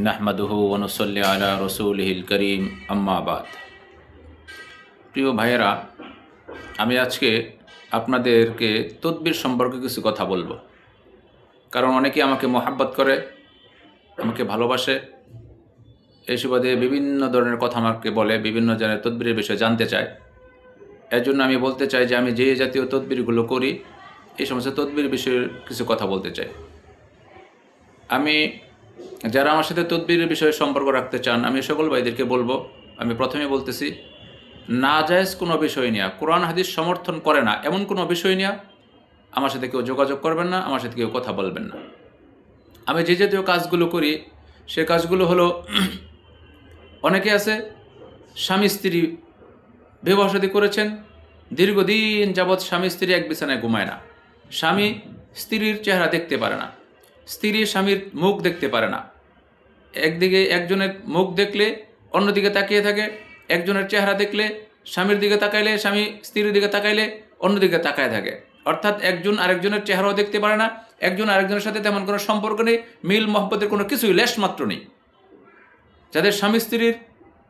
নাহমাদুহু ওয়া নুসাল্লি আলা রাসূলিহিল কারীম আম্মা বাদ। প্রিয় ভাইয়েরা, আমি আজকে আপনাদেরকে তদবির সম্পর্কে কিছু কথা বলবো। কারণ অনেকে আমাকে মহাব্বত করে, আমাকে ভালোবাসে, এই সুবাদে বিভিন্ন ধরনের কথা আমাকে বলে, বিভিন্ন ধরনের তদবিরের বিষয়ে জানতে চায়। এর জন্য আমি বলতে চাই যে আমি যে জাতীয় তদবিরগুলো করি, এই সমস্ত তদবির বিষয়ে কিছু কথা বলতে চাই। আমি যারা আমার সাথে তদবিরের বিষয়ে সম্পর্ক রাখতে চান, আমি সকল ভাইদেরকে বলবো, আমি প্রথমে বলতেছি, নাজায়েজ কোনো বিষয় নিয়ে, কোরআন হাদিস সমর্থন করে না এমন কোনো বিষয় নিয়ে আমার সাথে কেউ যোগাযোগ করবেন না, আমার সাথে কেউ কথা বলবেন না। আমি যে জাতীয় কাজগুলো করি সে কাজগুলো হলো, অনেকে আছে স্বামী স্ত্রী বিবাহ শাদী করেছেন, দীর্ঘদিন যাবৎ স্বামী স্ত্রী এক বিছানায় ঘুমায় না, স্বামী স্ত্রীর চেহারা দেখতে পারে না, স্ত্রী স্বামীর মুখ দেখতে পারে না। একদিকে একজনের মুখ দেখলে অন্যদিকে তাকিয়ে থাকে, একজনের চেহারা দেখলে স্বামীর দিকে তাকাইলে, স্বামী স্ত্রীর দিকে তাকাইলে অন্যদিকে তাকায় থাকে। অর্থাৎ একজন আরেকজনের চেহারাও দেখতে পারে না, একজন আরেকজনের সাথে তেমন কোনো সম্পর্ক নেই, মিল মহব্বতের কোনো কিছুই লেশ মাত্র নেই। যাদের স্বামী স্ত্রীর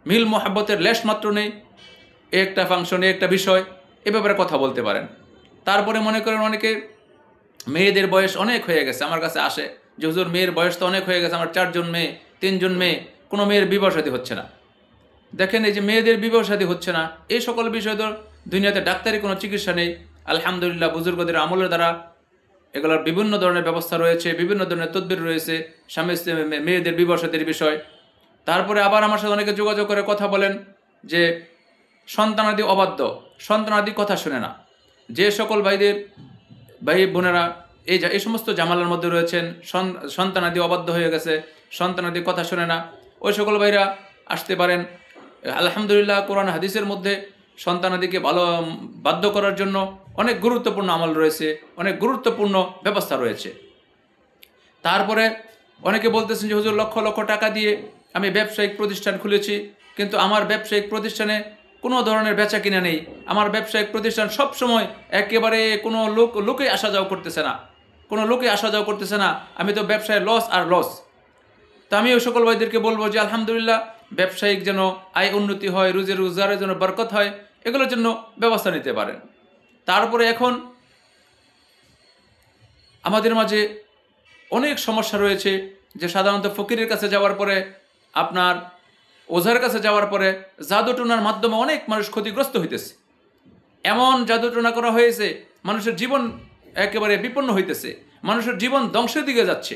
মিল মহব্বতের লেশ মাত্র নেই, একটা ফাংশনে একটা বিষয় এ ব্যাপারে কথা বলতে পারেন। তারপরে মনে করেন অনেকে মেয়েদের বয়স অনেক হয়ে গেছে, আমার কাছে আসে যে হুজুর মেয়ের বয়স তো অনেক হয়ে গেছে, আমার 4 জন মেয়ে, 3 জন মেয়ে, কোনো মেয়ের বিবাহ শাদী হচ্ছে না। দেখেন, এই যে মেয়েদের বিবাহ শাদী হচ্ছে না, এই সকল বিষয় তো দুনিয়াতে ডাক্তারি কোনো চিকিৎসা নেই। আলহামদুলিল্লাহ, বুজুর্গদের আমলের দ্বারা এগুলোর বিভিন্ন ধরনের ব্যবস্থা রয়েছে, বিভিন্ন ধরনের তদবির রয়েছে স্বামী মেয়েদের বিবাহ শাদীর বিষয়। তারপরে আবার আমার সাথে অনেকে যোগাযোগ করে কথা বলেন যে সন্তানাদি অবাধ্য, সন্তানাদি কথা শুনে না। যে সকল ভাই বোনেরা এই সমস্ত জামালার মধ্যে রয়েছেন, সন্তানাদি অবাধ্য হয়ে গেছে, সন্তানাদি কথা শুনে না, ওই সকল ভাইরা আসতে পারেন। আলহামদুলিল্লাহ, কোরআন হাদিসের মধ্যে সন্তানাদিকে বাধ্য করার জন্য অনেক গুরুত্বপূর্ণ আমল রয়েছে, অনেক গুরুত্বপূর্ণ ব্যবস্থা রয়েছে। তারপরে অনেকে বলতেছেন যে হুজুর লক্ষ লক্ষ টাকা দিয়ে আমি ব্যবসায়িক প্রতিষ্ঠান খুলেছি, কিন্তু আমার ব্যবসায়িক প্রতিষ্ঠানে কোনো ধরনের বেচা কিনা নেই, আমার ব্যবসায়িক প্রতিষ্ঠান সবসময় একেবারে কোনো লোকে আসা যাওয়া করতেছে না, কোনো লোকে আসা যাওয়া করতেছে না, আমি তো ব্যবসায় লস আর লস। তো আমি ওই সকল ভাইদেরকে বলবো যে আলহামদুলিল্লাহ, ব্যবসায়িক যেন আয় উন্নতি হয়, রোজগারের জন্য বরকত হয়, এগুলোর জন্য ব্যবস্থা নিতে পারেন। তারপরে এখন আমাদের মাঝে অনেক সমস্যা রয়েছে যে সাধারণত ফকিরের কাছে যাওয়ার পরে, আপনার ওঝার কাছে যাওয়ার পরে জাদুটোনার মাধ্যমে অনেক মানুষ ক্ষতিগ্রস্ত হইতেছে। এমন জাদুটোনা করা হয়েছে, মানুষের জীবন একেবারে বিপন্ন হইতেছে, মানুষের জীবন ধ্বংসের দিকে যাচ্ছে।